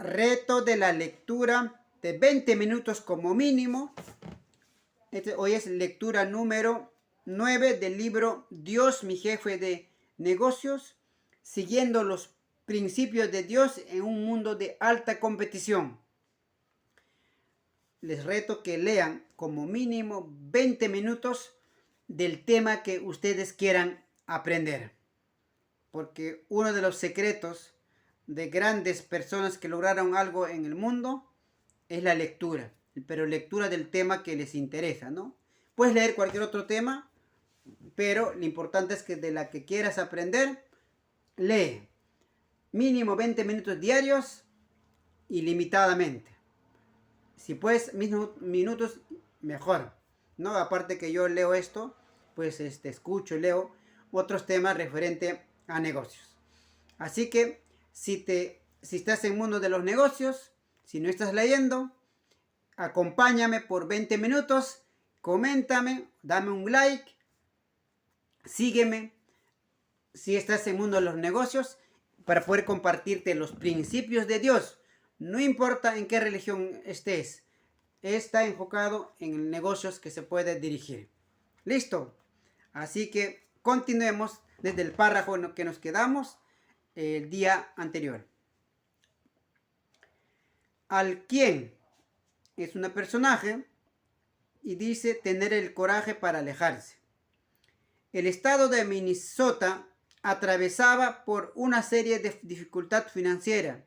reto de la lectura de 20 minutos como mínimo. Hoy es lectura número 9 del libro Dios, mi jefe de negocios, siguiendo los principios de Dios en un mundo de alta competición. Les reto que lean como mínimo 20 minutos del tema que ustedes quieran aprender. Porque uno de los secretos de grandes personas que lograron algo en el mundo es la lectura, pero lectura del tema que les interesa, ¿no? Puedes leer cualquier otro tema, pero lo importante es que de la que quieras aprender, lee. Mínimo 20 minutos diarios, ilimitadamente. Si puedes minutos, mejor, ¿no? Aparte que yo leo esto, pues escucho y leo otros temas referentes a negocios. Así que si estás en el mundo de los negocios, si no estás leyendo, acompáñame por 20 minutos, coméntame, dame un like, sígueme si estás en el mundo de los negocios para poder compartirte los principios de Dios. No importa en qué religión estés, está enfocado en negocios que se puede dirigir. ¿Listo? Así que continuemos desde el párrafo en el que nos quedamos el día anterior. Al quien es un personaje y dice tener el coraje para alejarse. El estado de Minnesota atravesaba por una serie de dificultades financieras.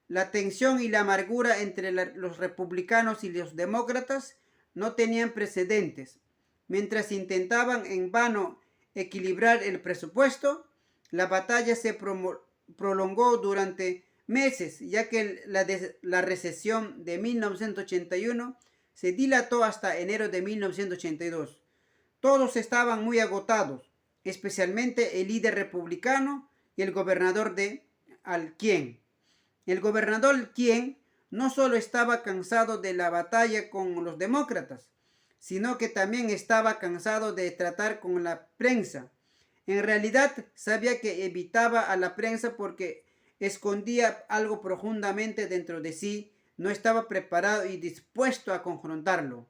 La tensión y la amargura entre los republicanos y los demócratas no tenían precedentes. Mientras intentaban en vano equilibrar el presupuesto, la batalla se prolongó durante meses, ya que la recesión de 1981 se dilató hasta enero de 1982. Todos estaban muy agotados, especialmente el líder republicano y el gobernador de Alquien. El gobernador quien no solo estaba cansado de la batalla con los demócratas, sino que también estaba cansado de tratar con la prensa. En realidad sabía que evitaba a la prensa porque escondía algo profundamente dentro de sí, no estaba preparado y dispuesto a confrontarlo.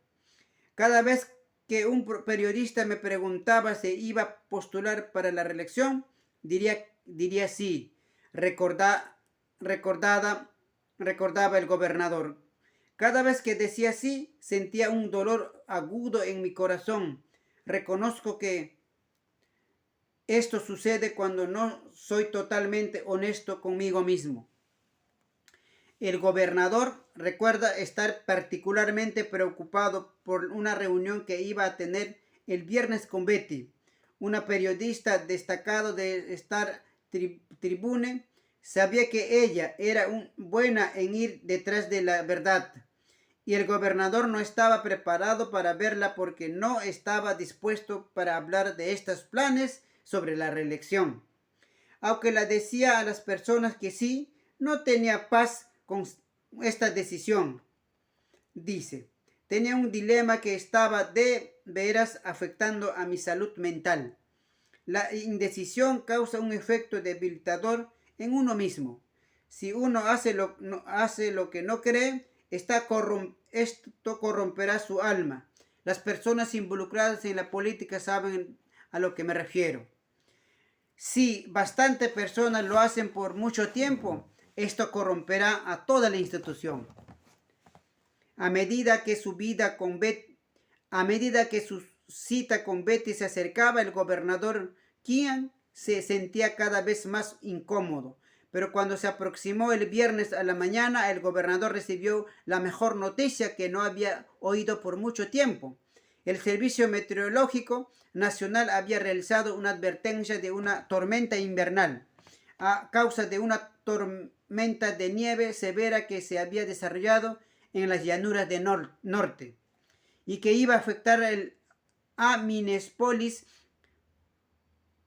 Cada vez que un periodista me preguntaba si iba a postular para la reelección, diría sí, recordaba el gobernador. Cada vez que decía sí, sentía un dolor agudo en mi corazón. Reconozco que esto sucede cuando no soy totalmente honesto conmigo mismo. El gobernador recuerda estar particularmente preocupado por una reunión que iba a tener el viernes con Betty, una periodista destacada de Star Tribune. Sabía que ella era buena en ir detrás de la verdad, y el gobernador no estaba preparado para verla porque no estaba dispuesto para hablar de estos planes sobre la reelección. Aunque la decía a las personas que sí, no tenía paz con esta decisión. Dice, tenía un dilema que estaba de veras afectando a mi salud mental. La indecisión causa un efecto debilitador en uno mismo. Si uno hace lo que no cree, esto corromperá su alma. Las personas involucradas en la política saben a lo que me refiero. Si bastantes personas lo hacen por mucho tiempo, esto corromperá a toda la institución. A medida que su cita con Betty se acercaba, el gobernador Kian se sentía cada vez más incómodo. Pero cuando se aproximó el viernes a la mañana, el gobernador recibió la mejor noticia que no había oído por mucho tiempo. El Servicio Meteorológico Nacional había realizado una advertencia de una tormenta invernal a causa de una tormenta de nieve severa que se había desarrollado en las llanuras del norte y que iba a afectar a Minneapolis.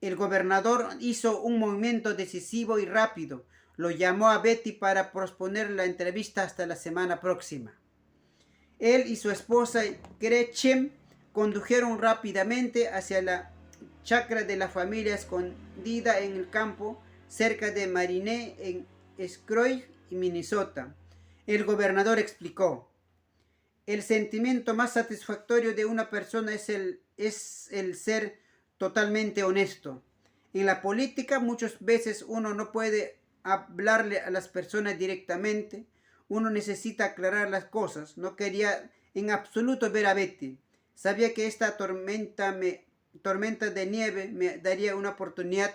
El gobernador hizo un movimiento decisivo y rápido. Lo llamó a Betty para posponer la entrevista hasta la semana próxima. Él y su esposa Gretchen condujeron rápidamente hacia la chacra de la familia escondida en el campo cerca de Marine en Scroy Minnesota. El gobernador explicó: el sentimiento más satisfactorio de una persona es el ser totalmente honesto. En la política muchas veces uno no puede hablarle a las personas directamente. Uno necesita aclarar las cosas. No quería en absoluto ver a Betty. Sabía que esta tormenta de nieve me daría una oportunidad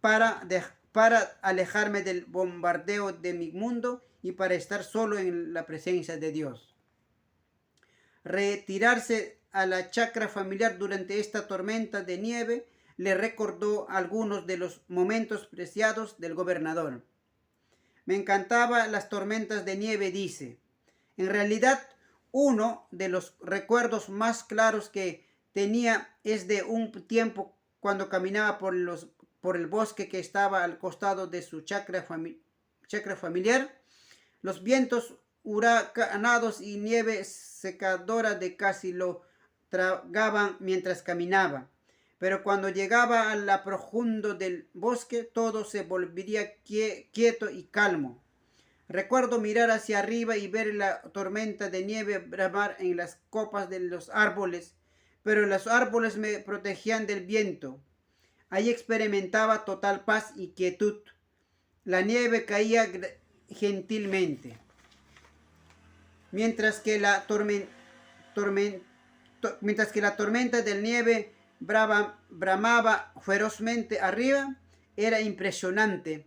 para alejarme del bombardeo de mi mundo y para estar solo en la presencia de Dios. Retirarse a la chacra familiar durante esta tormenta de nieve le recordó algunos de los momentos preciados del gobernador. Me encantaban las tormentas de nieve, dice. En realidad, uno de los recuerdos más claros que tenía es de un tiempo cuando caminaba por el bosque que estaba al costado de su chacra familiar. Los vientos huracanados y nieve secadora de casi lo tragaban mientras caminaba. Pero cuando llegaba a la profundo del bosque, todo se volvería quieto y calmo. Recuerdo mirar hacia arriba y ver la tormenta de nieve bramar en las copas de los árboles, pero los árboles me protegían del viento. Allí experimentaba total paz y quietud. La nieve caía gentilmente, mientras que la tormenta de nieve bramaba ferozmente arriba. Era impresionante.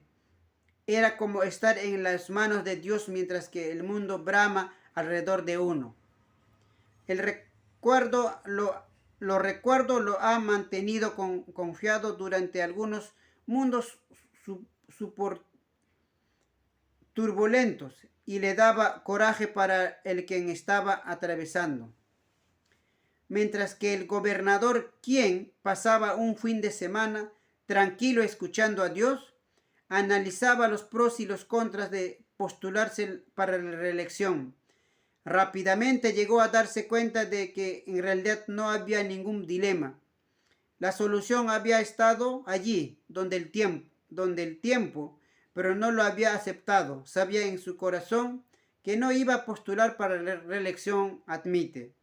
Era como estar en las manos de Dios mientras que el mundo brama alrededor de uno. El recuerdo lo ha mantenido confiado durante algunos mundos turbulentos y le daba coraje para el que estaba atravesando. Mientras que el gobernador, quien pasaba un fin de semana tranquilo escuchando a Dios, analizaba los pros y los contras de postularse para la reelección. Rápidamente llegó a darse cuenta de que en realidad no había ningún dilema. La solución había estado allí, donde el tiempo, pero no lo había aceptado. Sabía en su corazón que no iba a postular para la reelección, admite.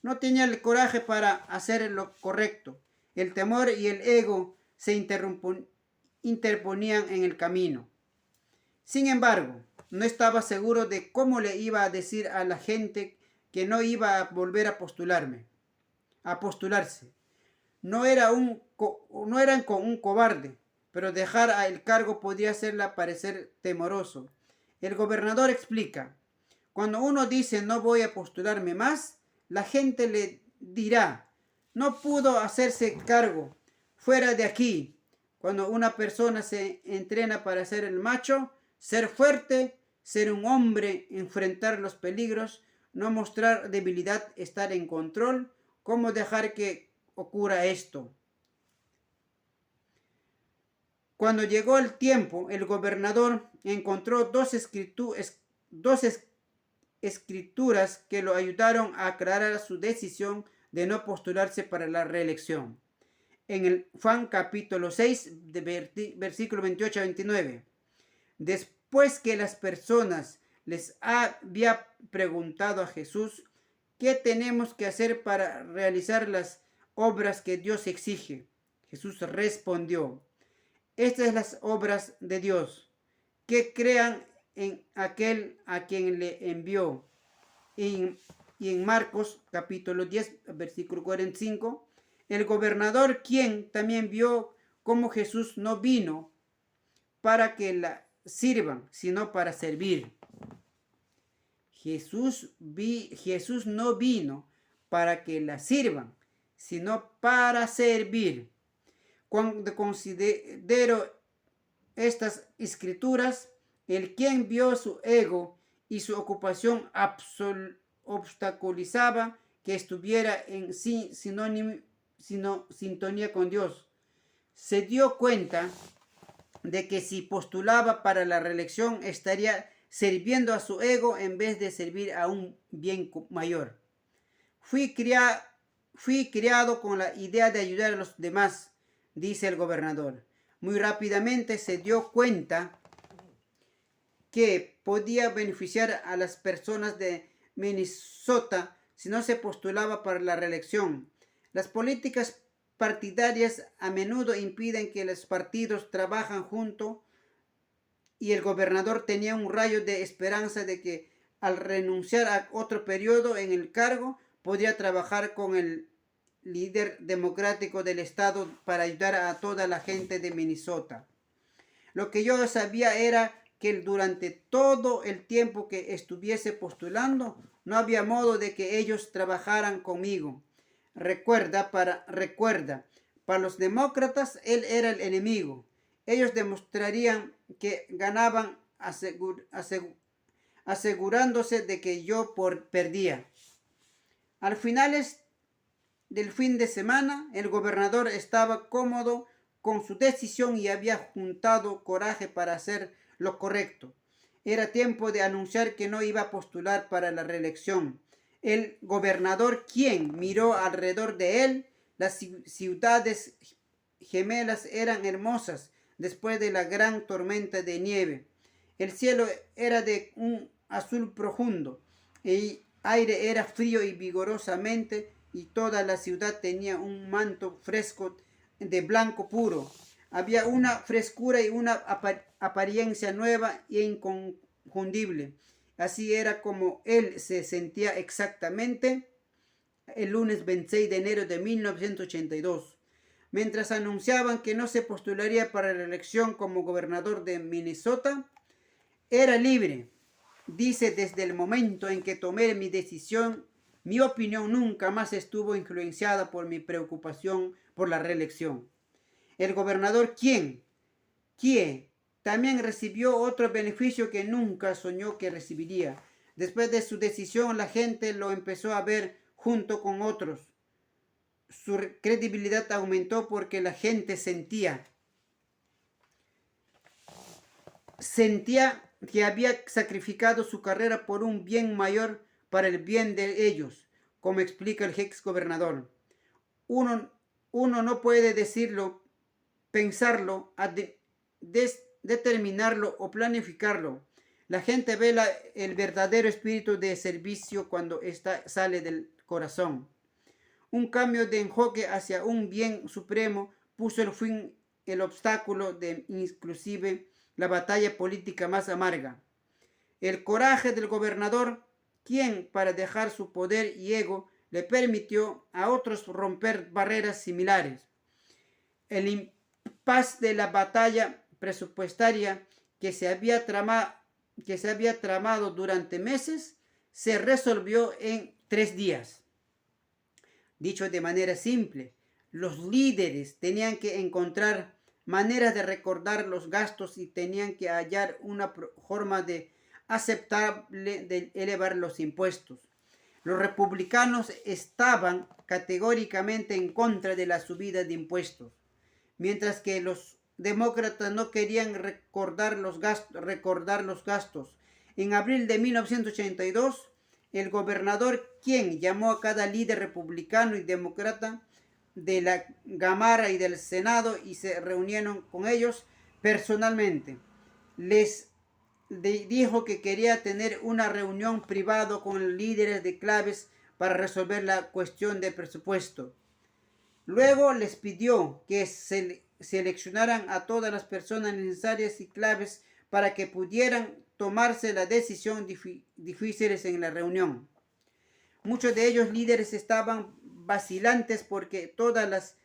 No tenía el coraje para hacer lo correcto. El temor y el ego se interponían en el camino. Sin embargo, no estaba seguro de cómo le iba a decir a la gente que no iba a volver a postularse. No eran un cobarde, pero dejar el cargo podría hacerla parecer temoroso. El gobernador explica: cuando uno dice no voy a postularme más, la gente le dirá: no pudo hacerse cargo, fuera de aquí. Cuando una persona se entrena para ser el macho, ser fuerte, ser un hombre, enfrentar los peligros, no mostrar debilidad, estar en control, ¿cómo dejar que ocurra esto? Cuando llegó el tiempo, el gobernador encontró dos escrituras que lo ayudaron a aclarar su decisión de no postularse para la reelección. En el Juan capítulo 6, versículo 28 a 29. Después que las personas les había preguntado a Jesús qué tenemos que hacer para realizar las obras que Dios exige, Jesús respondió: estas son las obras de Dios, que crean en aquel a quien le envió. Y en Marcos capítulo 10, versículo 45, el gobernador, quien también vio cómo Jesús no vino para que la sirvan, sino para servir. Jesús no vino para que la sirvan, sino para servir. Cuando considero estas escrituras, el quien vio su ego y su ocupación obstaculizaba que estuviera en sintonía con Dios, se dio cuenta de que si postulaba para la reelección estaría sirviendo a su ego en vez de servir a un bien mayor. Fui criado con la idea de ayudar a los demás, dice el gobernador. Muy rápidamente se dio cuenta que podía beneficiar a las personas de Minnesota si no se postulaba para la reelección. Las políticas partidarias a menudo impiden que los partidos trabajen juntos y el gobernador tenía un rayo de esperanza de que al renunciar a otro periodo en el cargo podría trabajar con el líder democrático del estado para ayudar a toda la gente de Minnesota. Lo que yo sabía era que durante todo el tiempo que estuviese postulando no había modo de que ellos trabajaran conmigo. Recuerda, para los demócratas él era el enemigo. Ellos demostrarían que ganaban asegurándose de que yo perdía. Al finales del fin de semana, el gobernador estaba cómodo con su decisión y había juntado coraje para hacer lo correcto. Era tiempo de anunciar que no iba a postular para la reelección. El gobernador, quien miró alrededor de él, las ciudades gemelas eran hermosas después de la gran tormenta de nieve. El cielo era de un azul profundo, el aire era frío y vigorosamente, y toda la ciudad tenía un manto fresco de blanco puro. Había una frescura y una apariencia nueva e inconfundible. Así era como él se sentía exactamente el lunes 26 de enero de 1982. Mientras anunciaban que no se postularía para la elección como gobernador de Minnesota, era libre. Dice, desde el momento en que tomé mi decisión, mi opinión nunca más estuvo influenciada por mi preocupación por la reelección. El gobernador, quien también recibió otro beneficio que nunca soñó que recibiría. Después de su decisión, la gente lo empezó a ver junto con otros. Su credibilidad aumentó porque la gente sentía que había sacrificado su carrera por un bien mayor para el bien de ellos, como explica el ex gobernador. Uno no puede decirlo, pensarlo, determinarlo o planificarlo. La gente ve el verdadero espíritu de servicio cuando sale del corazón. Un cambio de enfoque hacia un bien supremo puso el obstáculo de inclusive la batalla política más amarga. El coraje del gobernador, quien para dejar su poder y ego le permitió a otros romper barreras similares. El impas de la batalla presupuestaria que se había tramado durante meses se resolvió en 3 días. Dicho de manera simple, los líderes tenían que encontrar maneras de recordar los gastos y tenían que hallar una forma de aceptable de elevar los impuestos. Los republicanos estaban categóricamente en contra de la subida de impuestos, mientras que los demócratas no querían recordar los gastos. En abril de 1982, el gobernador, quien llamó a cada líder republicano y demócrata de la Cámara y del Senado y se reunieron con ellos personalmente, les dijo que quería tener una reunión privada con líderes de claves para resolver la cuestión de presupuesto. Luego les pidió que seleccionaran a todas las personas necesarias y claves para que pudieran tomarse las decisiones difíciles en la reunión. Muchos de ellos líderes estaban vacilantes porque todas las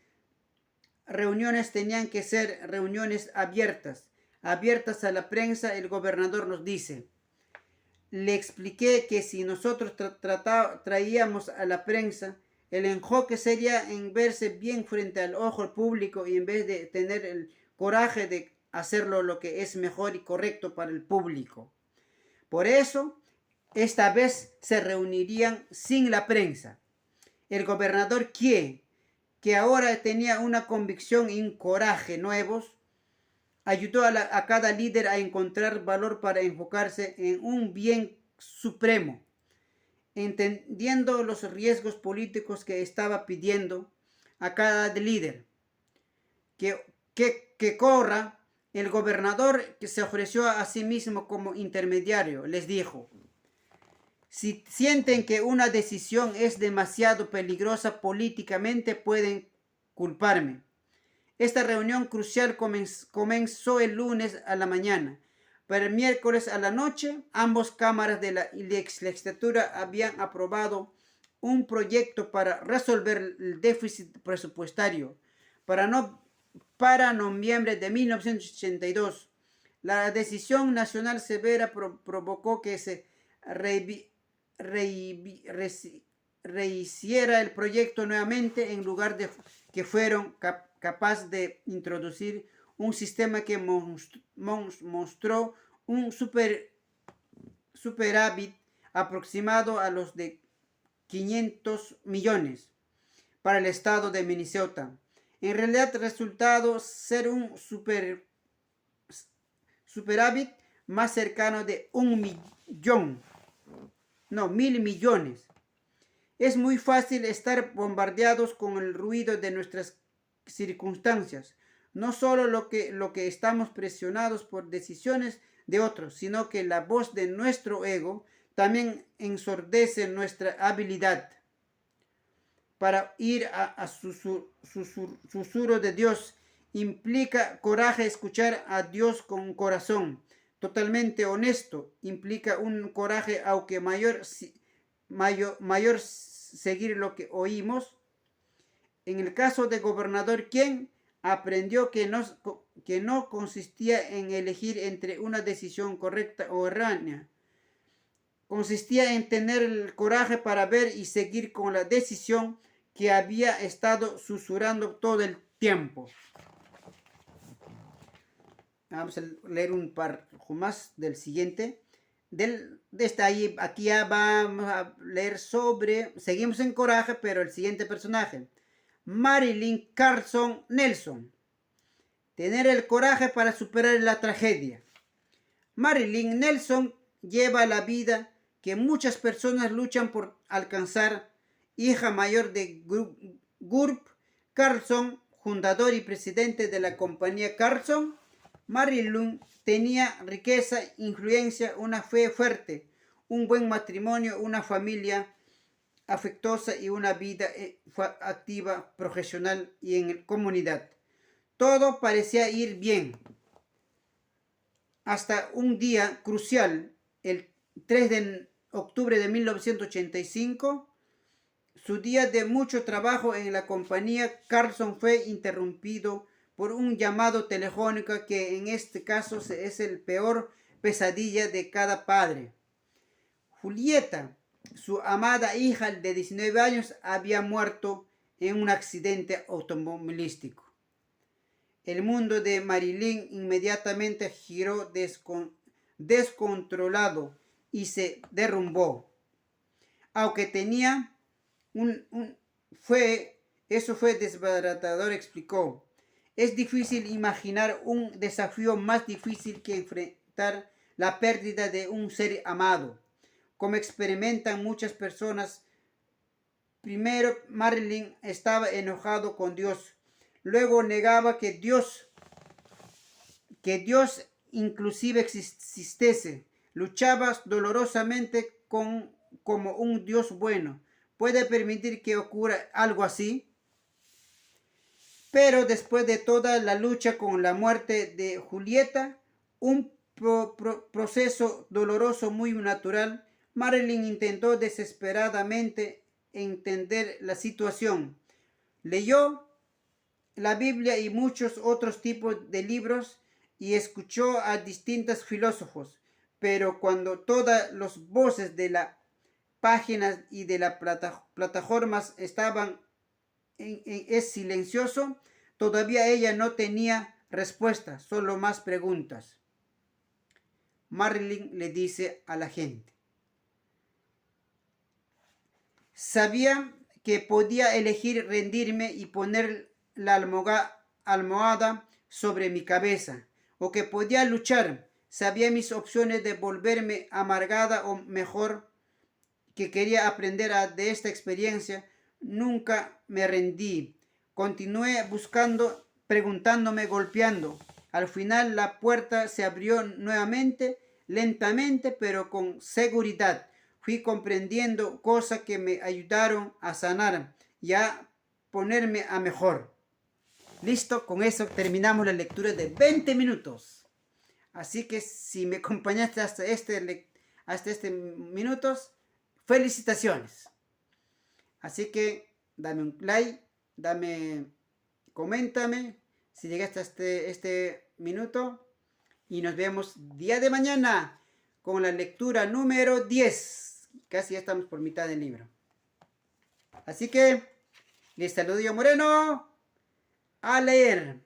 reuniones tenían que ser reuniones abiertas a la prensa. El gobernador nos dice: le expliqué que si nosotros traíamos a la prensa, el enfoque sería en verse bien frente al ojo público y en vez de tener el coraje de hacerlo lo que es mejor y correcto para el público. Por eso, esta vez se reunirían sin la prensa. El gobernador, que ahora tenía una convicción y un coraje nuevos, ayudó a cada líder a encontrar valor para enfocarse en un bien supremo, entendiendo los riesgos políticos que estaba pidiendo a cada líder que corra El gobernador, que se ofreció a sí mismo como intermediario, les dijo: si sienten que una decisión es demasiado peligrosa políticamente, pueden culparme. Esta reunión crucial comenzó el lunes a la mañana. Para el miércoles a la noche, ambas cámaras de la legislatura habían aprobado un proyecto para resolver el déficit presupuestario para noviembre de 1982. La decisión nacional severa provocó que se rehiciera el proyecto nuevamente, en lugar de que fueron capaz de introducir un sistema que mostró un superávit aproximado a los de 500 millones para el estado de Minnesota. En realidad resultado ser un superávit más cercano de 1.000.000.000. Es muy fácil estar bombardeados con el ruido de nuestras circunstancias. No solo lo que estamos presionados por decisiones de otros, sino que la voz de nuestro ego también ensordece nuestra habilidad para ir a susurro de Dios. Implica coraje escuchar a Dios con un corazón totalmente honesto. Implica un coraje aunque mayor seguir lo que oímos. En el caso de gobernador, quien aprendió que no consistía en elegir entre una decisión correcta o errónea. Consistía en tener el coraje para ver y seguir con la decisión que había estado susurrando todo el tiempo. Vamos a leer un par más del siguiente. Desde ahí, aquí ya vamos a leer sobre, seguimos en coraje, pero el siguiente personaje, Marilyn Carson Nelson. Tener el coraje para superar la tragedia. Marilyn Nelson lleva la vida que muchas personas luchan por alcanzar. Hija mayor de Gurb Carlson, fundador y presidente de la compañía Carlson, Marilyn tenía riqueza, influencia, una fe fuerte, un buen matrimonio, una familia afectuosa y una vida activa, profesional y en comunidad. Todo parecía ir bien. Hasta un día crucial, el 3 de octubre de 1985, su día de mucho trabajo en la compañía Carlson fue interrumpido por un llamado telefónico que en este caso es el peor pesadilla de cada padre. Julieta, su amada hija de 19 años, había muerto en un accidente automovilístico. El mundo de Marilyn inmediatamente giró descontrolado y se derrumbó. Aunque tenía eso fue desbaratador, explicó. Es difícil imaginar un desafío más difícil que enfrentar la pérdida de un ser amado, como experimentan muchas personas. Primero, Marilyn estaba enojado con Dios. Luego negaba que Dios inclusive existiese. Luchaba dolorosamente como un Dios bueno. ¿Puede permitir que ocurra algo así? Pero después de toda la lucha con la muerte de Julieta, un proceso doloroso muy natural, Marilyn intentó desesperadamente entender la situación. Leyó la Biblia y muchos otros tipos de libros y escuchó a distintos filósofos, pero cuando todas las voces de las páginas y de las plataformas estaban es silencioso, todavía ella no tenía respuesta, solo más preguntas. Marilyn le dice a la gente: sabía que podía elegir rendirme y poner la almohada sobre mi cabeza, o que podía luchar. Sabía mis opciones de volverme amargada o mejor, que quería aprender de esta experiencia. Nunca me rendí. Continué buscando, preguntándome, golpeando. Al final la puerta se abrió nuevamente, lentamente, pero con seguridad. Fui comprendiendo cosas que me ayudaron a sanar y a ponerme a mejor. Listo, con eso terminamos la lectura de 20 minutos. Así que si me acompañaste hasta este minutos, felicitaciones. Así que dame un like, coméntame si llegaste hasta este minuto y nos vemos día de mañana con la lectura número 10. Casi ya estamos por mitad del libro. Así que les saludo yo Moreno a leer.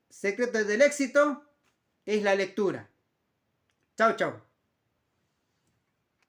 Secretos del éxito es la lectura. Chao, chao.